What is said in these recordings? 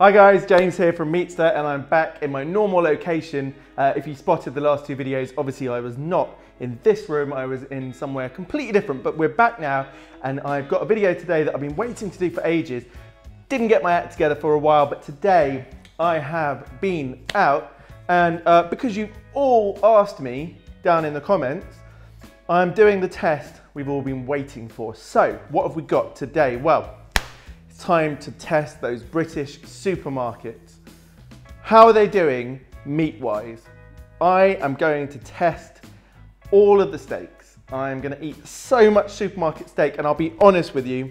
Hi guys, James here from Meatster, and I'm back in my normal location. If you spotted the last two videos, obviously I was not in this room, I was in somewhere completely different, but we're back now, and I've got a video today that I've been waiting to do for ages. Didn't get my act together for a while, but today I have been out, and because you all asked me down in the comments, I'm doing the test we've all been waiting for. So what have we got today? Well, it's time to test those British supermarkets. How are they doing meat-wise? I am going to test all of the steaks. I'm going to eat so much supermarket steak, and I'll be honest with you,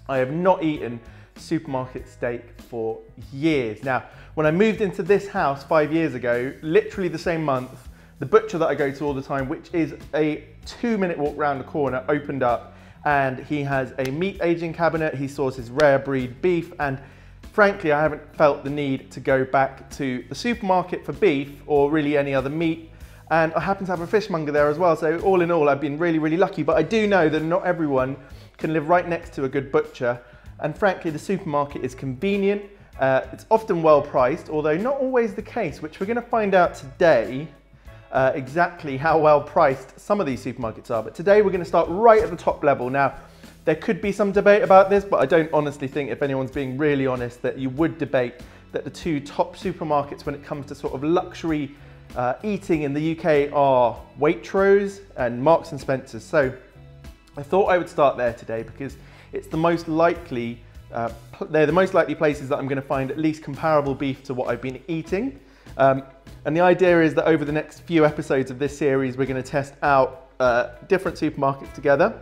I have not eaten supermarket steak for years. Now, when I moved into this house 5 years ago, literally the same month, the butcher that I go to all the time, which is a 2-minute walk round the corner, opened up, and he has a meat aging cabinet. He sources rare breed beef, and frankly, I haven't felt the need to go back to the supermarket for beef or really any other meat. And I happen to have a fishmonger there as well. So all in all, I've been really, really lucky, but I do know that not everyone can live right next to a good butcher. And frankly, the supermarket is convenient. It's often well priced, although not always the case, which we're gonna find out today. Exactly how well priced some of these supermarkets are. But today we're going to start right at the top level. Now, there could be some debate about this, but I don't honestly think, if anyone's being really honest, that you would debate that the two top supermarkets when it comes to sort of luxury eating in the UK are Waitrose and Marks and Spencer's. So I thought I would start there today because it's the most likely, they're the most likely places that I'm going to find at least comparable beef to what I've been eating. And the idea is that over the next few episodes of this series, we're going to test out different supermarkets together.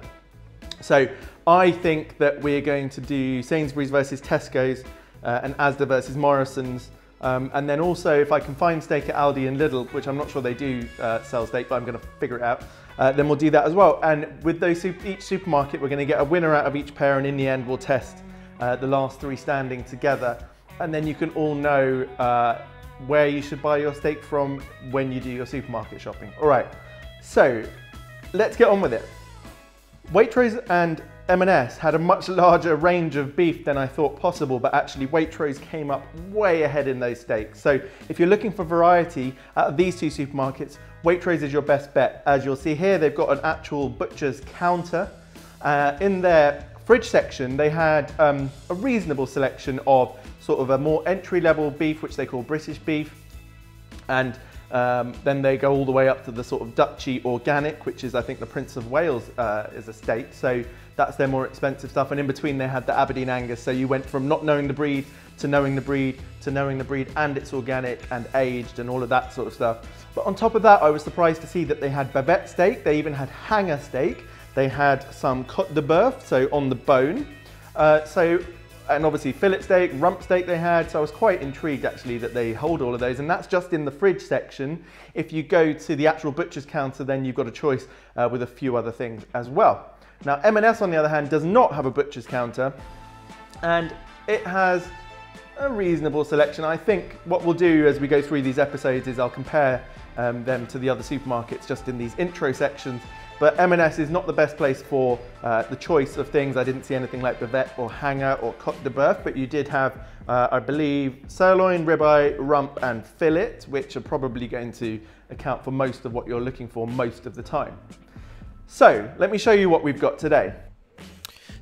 So I think that we're going to do Sainsbury's versus Tesco's and Asda versus Morrison's. And then also, if I can find steak at Aldi and Lidl, which I'm not sure they do sell steak, but I'm going to figure it out, then we'll do that as well. And with those each supermarket, we're going to get a winner out of each pair, and in the end, we'll test the last three standing together. And then you can all know where you should buy your steak from when you do your supermarket shopping. All right, so let's get on with it. Waitrose and M&S had a much larger range of beef than I thought possible, but actually Waitrose came up way ahead in those steaks. So if you're looking for variety out of these two supermarkets, Waitrose is your best bet. As you'll see here, they've got an actual butcher's counter. In their fridge section, they had a reasonable selection of sort of a more entry-level beef, which they call British beef, and then they go all the way up to the sort of Dutchy organic, which is, I think, the Prince of Wales is a steak, so that's their more expensive stuff. And in between they had the Aberdeen Angus, so you went from not knowing the breed to knowing the breed to knowing the breed, and it's organic and aged and all of that sort of stuff. But on top of that, I was surprised to see that they had bavette steak, they even had hanger steak, they had some côte de boeuf, so on the bone, and obviously fillet steak, rump steak they had, so I was quite intrigued actually that they hold all of those, and that's just in the fridge section. If you go to the actual butcher's counter, then you've got a choice with a few other things as well. Now M&S on the other hand does not have a butcher's counter, and it has a reasonable selection. I think what we'll do as we go through these episodes is I'll compare them to the other supermarkets just in these intro sections. But M&S is not the best place for the choice of things. I didn't see anything like bavette or hanger or côte de boeuf, but you did have, I believe, sirloin, ribeye, rump and fillet, which are probably going to account for most of what you're looking for most of the time. So let me show you what we've got today.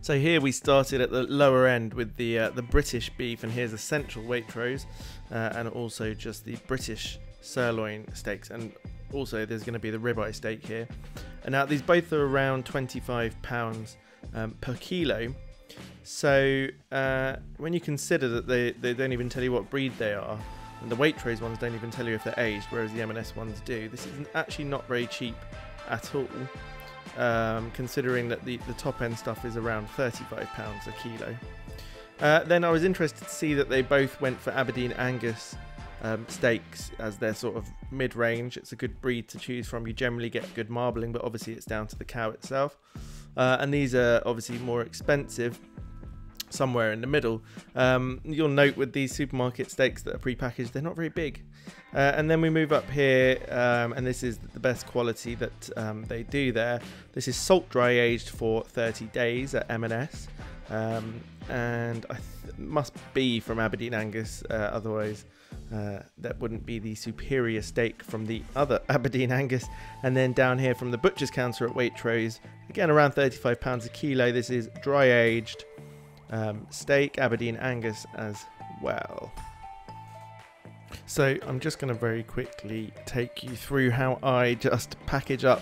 So here we started at the lower end with the British beef, and here's a central Waitrose, and also just the British sirloin steaks, and also there's going to be the ribeye steak here. And now these both are around £25 per kilo. So when you consider that they don't even tell you what breed they are, and the Waitrose ones don't even tell you if they're aged, whereas the M&S ones do, this is actually not very cheap at all, considering that the top end stuff is around £35 a kilo. Then I was interested to see that they both went for Aberdeen Angus steaks as their sort of mid-range. It's a good breed to choose from. You generally get good marbling, but obviously it's down to the cow itself. And these are obviously more expensive, somewhere in the middle. You'll note with these supermarket steaks that are pre-packaged, they're not very big. And then we move up here, and this is the best quality that they do there. This is salt dry aged for 30 days at M&S. and must be from Aberdeen Angus, otherwise that wouldn't be the superior steak from the other Aberdeen Angus. And then down here from the butcher's counter at Waitrose, again around £35 a kilo. This is dry aged steak, Aberdeen Angus as well. So I'm just going to very quickly take you through how I just package up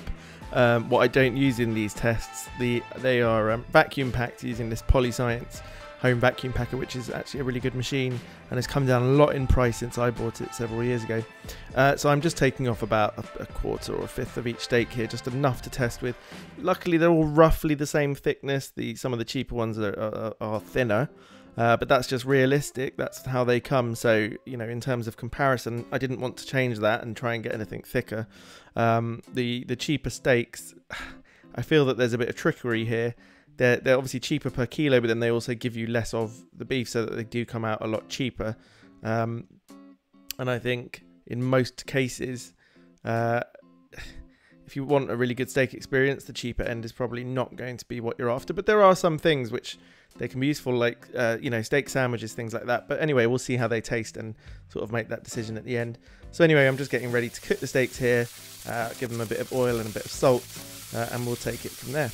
what I don't use in these tests. They are vacuum packed using this Polyscience home vacuum packer, which is actually a really good machine and has come down a lot in price since I bought it several years ago. So I'm just taking off about a quarter or a fifth of each steak here, just enough to test with. Luckily they're all roughly the same thickness. Some of the cheaper ones are thinner. But that's just realistic, that's how they come. So, you know, in terms of comparison, I didn't want to change that and try and get anything thicker. The cheaper steaks, I feel that there's a bit of trickery here. They're obviously cheaper per kilo, but then they also give you less of the beef, so that they do come out a lot cheaper. And I think in most cases, if you want a really good steak experience, the cheaper end is probably not going to be what you're after. But there are some things which they can be useful, like, you know, steak sandwiches, things like that. But anyway, we'll see how they taste and sort of make that decision at the end. So anyway, I'm just getting ready to cook the steaks here, give them a bit of oil and a bit of salt, and we'll take it from there.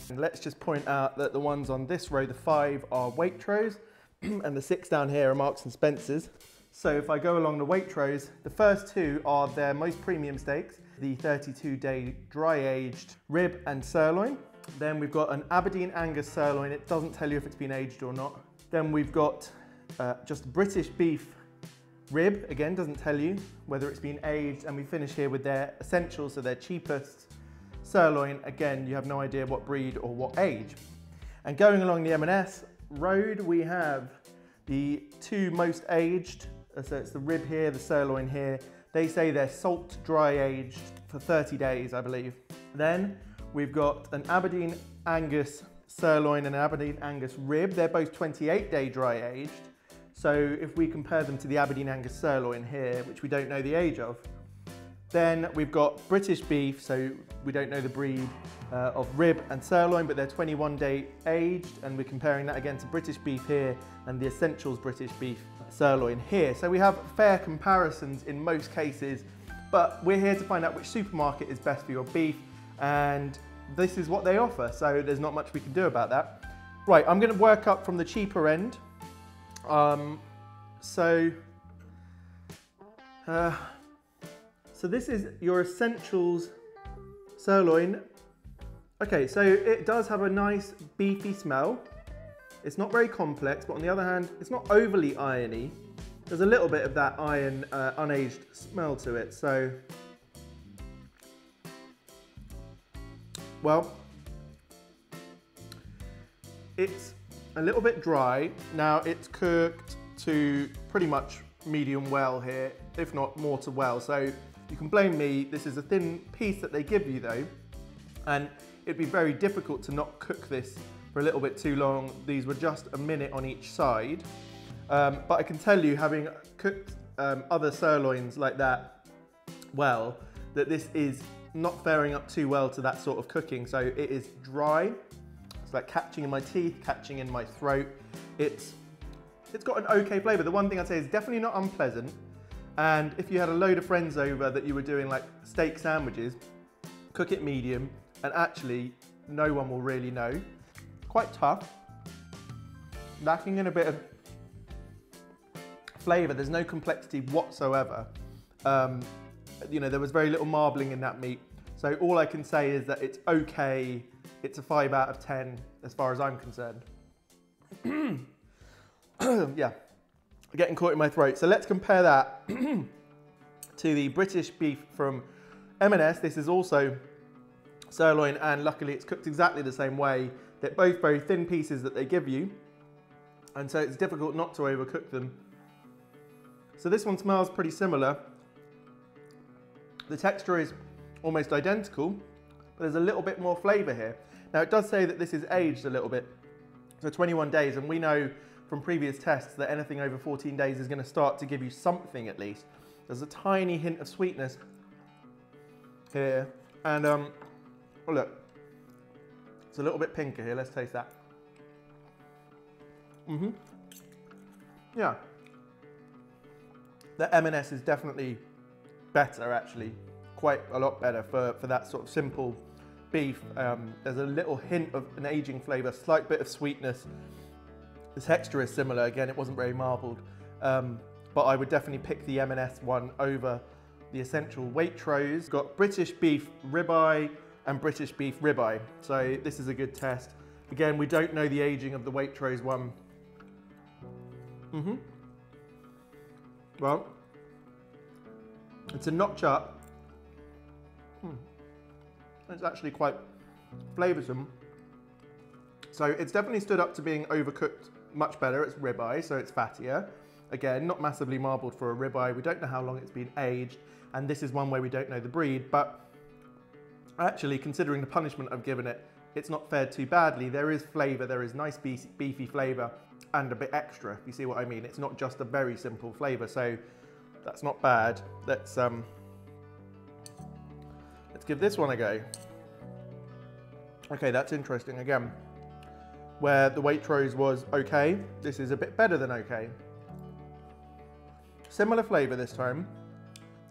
And let's just point out that the ones on this row, the 5, are Waitrose, and the 6 down here are Marks and Spencer's. So if I go along the Waitrose, the first 2 are their most premium steaks, the 32-day dry-aged rib and sirloin. Then we've got an Aberdeen Angus sirloin. It doesn't tell you if it's been aged or not. Then we've got just British beef rib. Again, doesn't tell you whether it's been aged. And we finish here with their essentials, so their cheapest sirloin. Again, you have no idea what breed or what age. And going along the M&S road, we have the 2 most aged. So it's the rib here, the sirloin here. They say they're salt dry aged for 30 days, I believe. Then we've got an Aberdeen Angus sirloin and an Aberdeen Angus rib. They're both 28-day dry aged. So if we compare them to the Aberdeen Angus sirloin here, which we don't know the age of, then we've got British beef, so we don't know the breed of rib and sirloin, but they're 21-day aged, and we're comparing that again to British beef here and the Essentials British beef sirloin here. So we have fair comparisons in most cases, but we're here to find out which supermarket is best for your beef, and this is what they offer, so there's not much we can do about that. Right, I'm going to work up from the cheaper end. So this is your Essentials sirloin. Okay, so it does have a nice beefy smell. It's not very complex, but on the other hand, it's not overly irony. There's a little bit of that iron, unaged smell to it. So, well, it's a little bit dry. Now it's cooked to pretty much medium well here, if not more to well. So you can blame me. This is a thin piece that they give you though, and it'd be very difficult to not cook this for a little bit too long. These were just a minute on each side. But I can tell you, having cooked other sirloins like that well, that this is not faring up too well to that sort of cooking. So it is dry. It's like catching in my teeth, catching in my throat. It's got an okay flavour. The one thing I'd say is definitely not unpleasant. And if you had a load of friends over that you were doing like steak sandwiches, cook it medium, and actually no one will really know. Quite tough, lacking in a bit of flavour. There's no complexity whatsoever. You know, there was very little marbling in that meat. So all I can say is that it's okay. It's a 5 out of 10 as far as I'm concerned. Yeah, getting caught in my throat. So let's compare that to the British beef from M&S. This is also sirloin, and luckily it's cooked exactly the same way. They're both very thin pieces that they give you, and so it's difficult not to overcook them. So this one smells pretty similar. The texture is almost identical, but there's a little bit more flavour here. Now it does say that this is aged a little bit, so 21 days, and we know from previous tests that anything over 14 days is going to start to give you something at least. There's a tiny hint of sweetness here, and oh look, it's a little bit pinker here. Let's taste that. Yeah, the M&S is definitely better, actually, quite a lot better for that sort of simple beef. There's a little hint of an aging flavour, slight bit of sweetness. The texture is similar. Again, it wasn't very marbled, but I would definitely pick the M&S one over the essential Waitrose. Got British beef ribeye and British beef ribeye, so this is a good test. Again, we don't know the aging of the Waitrose one. Well, it's a notch up. It's actually quite flavoursome. So it's definitely stood up to being overcooked much better. It's ribeye, so it's fattier. Again, not massively marbled for a ribeye. We don't know how long it's been aged, and this is one where we don't know the breed, but actually, considering the punishment I've given it, it's not fared too badly. There is flavour, there is nice beefy flavour, and a bit extra, if you see what I mean. It's not just a very simple flavour, so that's not bad. Let's give this one a go. Okay, that's interesting. Again, where the Waitrose was okay, this is a bit better than okay. Similar flavour this time.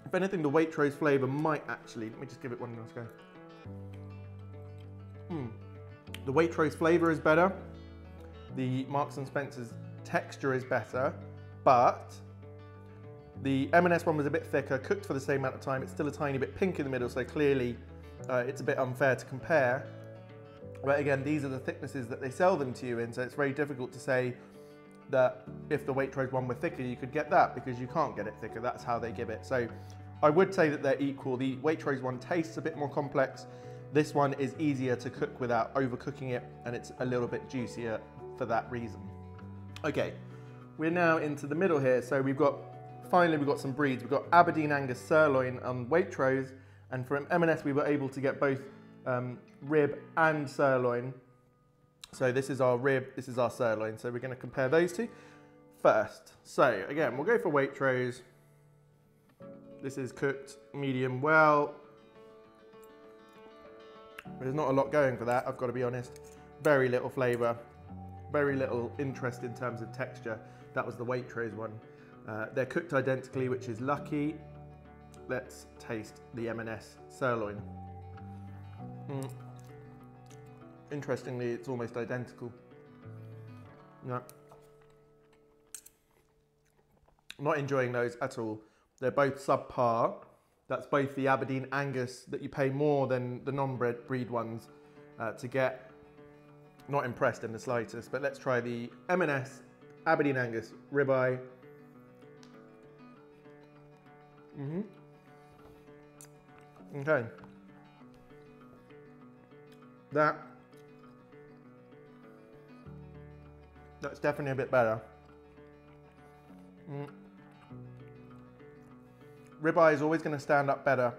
If anything, the Waitrose flavour might actually, let me just give it one last go. The Waitrose flavour is better. The Marks & Spencer's texture is better, but the M&S one was a bit thicker, cooked for the same amount of time. It's still a tiny bit pink in the middle, so clearly it's a bit unfair to compare. But again, these are the thicknesses that they sell them to you in, so it's very difficult to say that if the Waitrose one were thicker, you could get that, because you can't get it thicker. That's how they give it. So I would say that they're equal. The Waitrose one tastes a bit more complex. This one is easier to cook without overcooking it, and it's a little bit juicier for that reason. Okay, we're now into the middle here. So finally we've got some breeds. We've got Aberdeen Angus Sirloin and Waitrose, and from M&S we were able to get both rib and sirloin. So this is our rib, this is our sirloin. So we're going to compare those two first. So again, we'll go for Waitrose. This is cooked medium well. There's not a lot going for that, I've got to be honest. Very little flavour, very little interest in terms of texture. That was the Waitrose one. They're cooked identically, which is lucky. Let's taste the M&S sirloin. Interestingly, it's almost identical. No. Not enjoying those at all. They're both subpar. That's both the Aberdeen Angus that you pay more than the non-breed ones to get. Not impressed in the slightest, but let's try the M&S Aberdeen Angus ribeye. Okay. That's definitely a bit better. Ribeye is always going to stand up better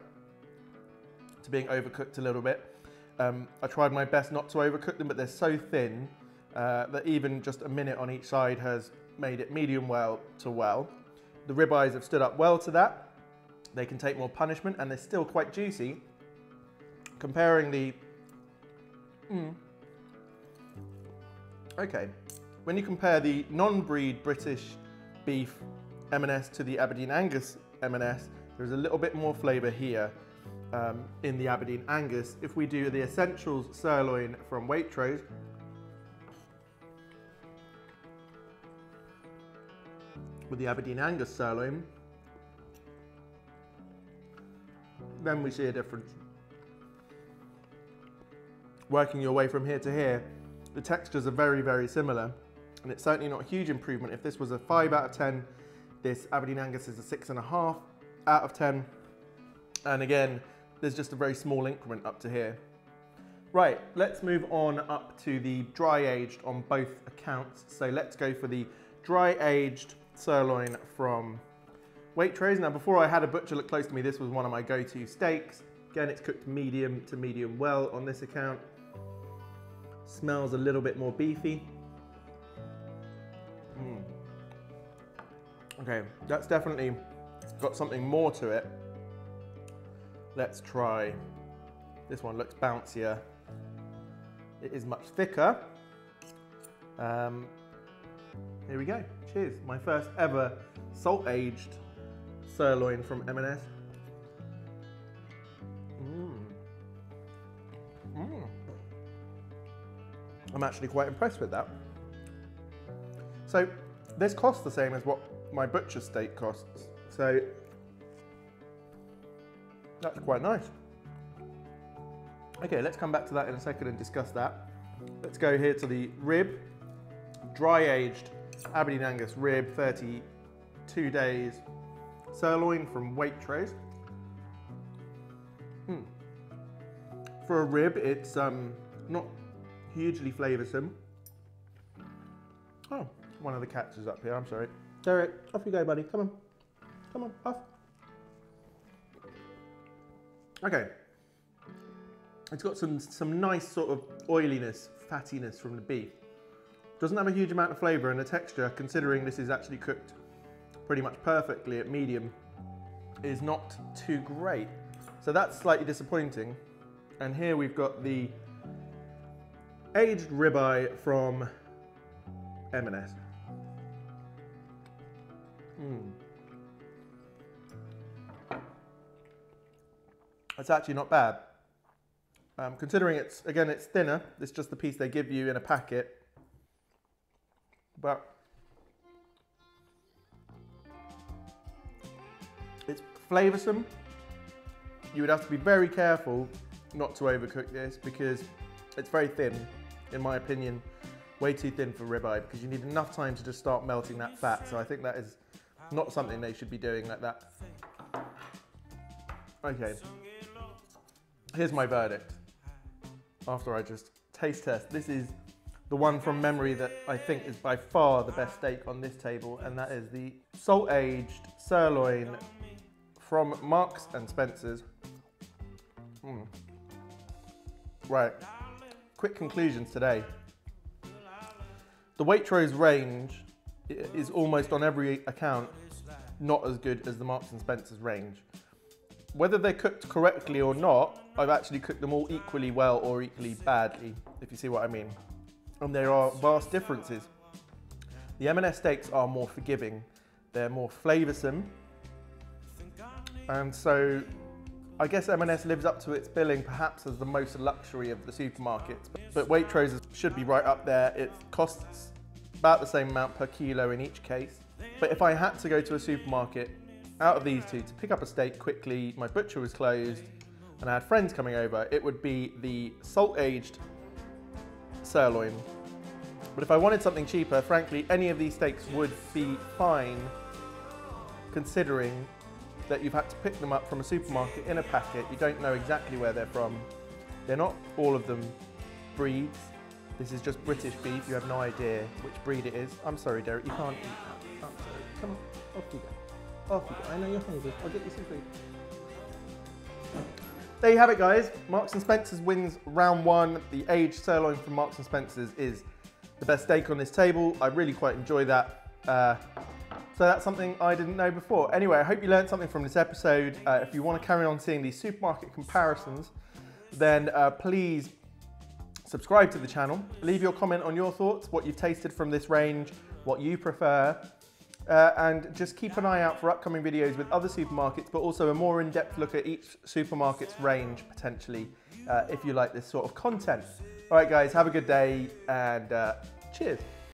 to being overcooked a little bit. I tried my best not to overcook them, but they're so thin that even just a minute on each side has made it medium well to well. The ribeyes have stood up well to that. They can take more punishment, and they're still quite juicy. Comparing the... Okay, when you compare the non-breed British beef M&S to the Aberdeen Angus M&S, there's a little bit more flavour here in the Aberdeen Angus. If we do the Essentials Sirloin from Waitrose, with the Aberdeen Angus Sirloin, then we see a difference. Working your way from here to here, the textures are very, very similar, and it's certainly not a huge improvement. If this was a 5 out of 10, this Aberdeen Angus is a 6.5 out of 10. And again, there's just a very small increment up to here. Right, let's move on up to the dry aged on both accounts. So let's go for the dry aged sirloin from Waitrose. Now, before I had a butcher look close to me, this was one of my go-to steaks. Again, it's cooked medium to medium well on this account. Smells a little bit more beefy. Okay, that's definitely got something more to it. Let's try. This one looks bouncier. It is much thicker. Here we go. Cheers. My first ever salt-aged sirloin from M&S. I'm actually quite impressed with that. So this costs the same as what my butcher steak costs. So that's quite nice. Okay, let's come back to that in a second and discuss that. Let's go here to the rib. Dry aged Aberdeen Angus rib, 32 days. Sirloin from Waitrose. For a rib, it's not hugely flavoursome. Oh, one of the cats is up here, I'm sorry. Derek, off you go, buddy, come on. Come on, off. Okay. It's got some nice sort of oiliness, fattiness from the beef. Doesn't have a huge amount of flavour, and the texture, considering this is actually cooked pretty much perfectly at medium, is not too great. So that's slightly disappointing. And here we've got the aged ribeye from M&S. It's actually not bad. Considering it's thinner, it's just the piece they give you in a packet. But it's flavoursome. You would have to be very careful not to overcook this because it's very thin, in my opinion. Way too thin for ribeye because you need enough time to just start melting that fat. So I think that is not something they should be doing like that. Okay, here's my verdict. After I just taste test, this is the one from memory that I think is by far the best steak on this table, and that is the salt-aged sirloin from Marks and Spencer's. Right, quick conclusions today. The Waitrose range is almost on every account not as good as the Marks and Spencer's range. Whether they're cooked correctly or not, I've actually cooked them all equally well or equally badly, if you see what I mean. And there are vast differences. The M&S steaks are more forgiving, they're more flavoursome, and so I guess M&S lives up to its billing perhaps as the most luxury of the supermarkets, but Waitrose should be right up there. It costs about the same amount per kilo in each case. But if I had to go to a supermarket out of these two to pick up a steak quickly, my butcher was closed, and I had friends coming over, it would be the salt-aged sirloin. But if I wanted something cheaper, frankly, any of these steaks would be fine, considering that you've had to pick them up from a supermarket in a packet. You don't know exactly where they're from. They're not all of them breeds. This is just British beef. You have no idea which breed it is. I'm sorry, Derek, you can't eat that. I'm sorry. Come on, off you go. Off you go. I know you're hungry. I'll get you some food. There you have it, guys. Marks and Spencer's wins round one. The aged sirloin from Marks and Spencer's is the best steak on this table. I really quite enjoy that. So that's something I didn't know before. Anyway, I hope you learned something from this episode. If you want to carry on seeing these supermarket comparisons, then please subscribe to the channel. Leave your comment on your thoughts, what you've tasted from this range, what you prefer, and just keep an eye out for upcoming videos with other supermarkets, but also a more in-depth look at each supermarket's range, potentially, if you like this sort of content. All right, guys, have a good day, and cheers.